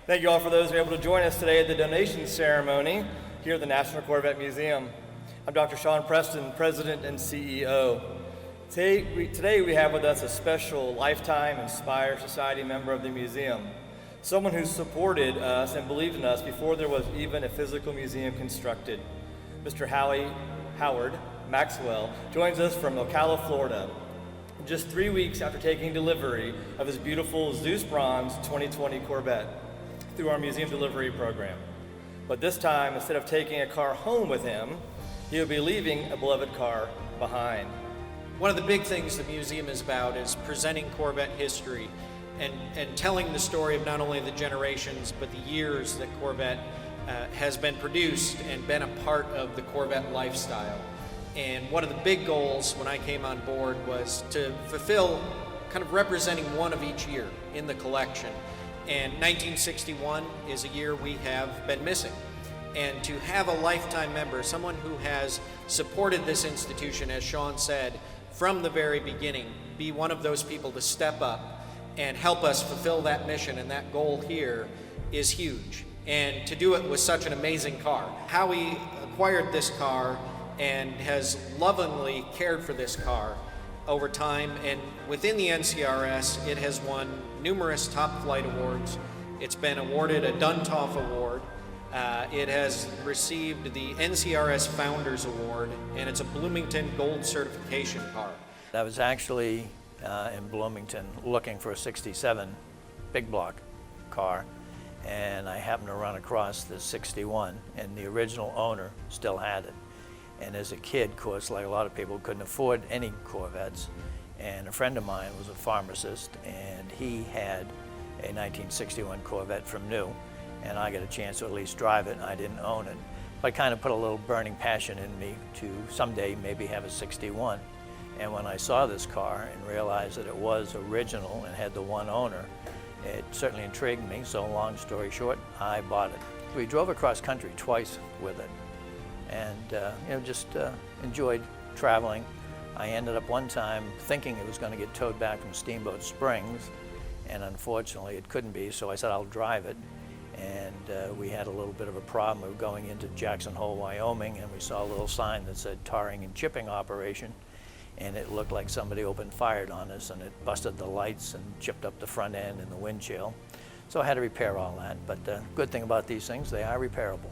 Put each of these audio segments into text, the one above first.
Thank you all for those who are able to join us today at the donation ceremony here at the National Corvette Museum. I'm Dr. Sean Preston, President and CEO. Today we have with us a special Lifetime Inspire Society member of the museum, someone who supported us and believed in us before there was even a physical museum constructed. Mr. Howard Maxwell joins us from Ocala, Florida, just 3 weeks after taking delivery of his beautiful Zeus Bronze 2020 Corvette through our museum delivery program. But this time, instead of taking a car home with him, he will be leaving a beloved car behind. One of the big things the museum is about is presenting Corvette history and telling the story of not only the generations, but the years that Corvette has been produced and been a part of the Corvette lifestyle. And one of the big goals when I came on board was to fulfill kind of representing one of each year in the collection. And 1961 is a year we have been missing. And to have a lifetime member, someone who has supported this institution, as Sean said, from the very beginning, be one of those people to step up and help us fulfill that mission and that goal here is huge. And to do it with such an amazing car. Howie acquired this car and has lovingly cared for this car over time, and within the NCRS it has won numerous top flight awards. It's been awarded a Duntov Award. It has received the NCRS Founders Award, and it's a Bloomington Gold certification car. I was actually in Bloomington looking for a 67 big block car, and I happened to run across the 61, and the original owner still had it. And as a kid, of course, like a lot of people, couldn't afford any Corvettes. And a friend of mine was a pharmacist, and he had a 1961 Corvette from new, and I got a chance to at least drive it, and I didn't own it. But it kind of put a little burning passion in me to someday maybe have a 61. And when I saw this car and realized that it was original and had the one owner, it certainly intrigued me, so long story short, I bought it. We drove across country twice with it, and just enjoyed traveling. I ended up one time thinking it was going to get towed back from Steamboat Springs, and unfortunately it couldn't be, so I said I'll drive it. And we had a little bit of a problem. We were going into Jackson Hole, Wyoming, and we saw a little sign that said tarring and chipping operation, and it looked like somebody opened fire on us, and it busted the lights and chipped up the front end and the windshield. So I had to repair all that, but the good thing about these things, they are repairable.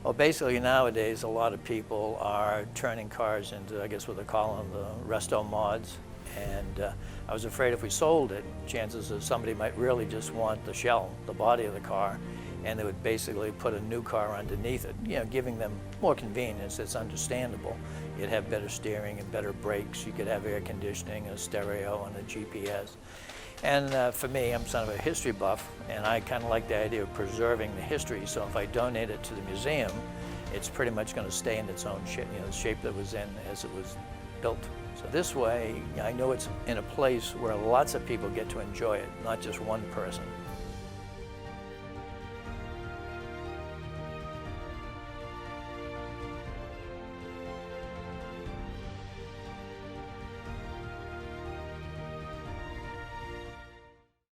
Well, basically nowadays a lot of people are turning cars into, I guess what they're calling the resto mods. And I was afraid if we sold it, chances are somebody might really just want the shell, the body of the car, and they would basically put a new car underneath it, giving them more convenience. It's understandable. You'd have better steering and better brakes. You could have air conditioning, a stereo, and a GPS. And for me, I'm sort of a history buff, and I kind of like the idea of preserving the history. So if I donate it to the museum, it's pretty much going to stay in its own shape, the shape that it was in as it was built. So this way, I know it's in a place where lots of people get to enjoy it, not just one person.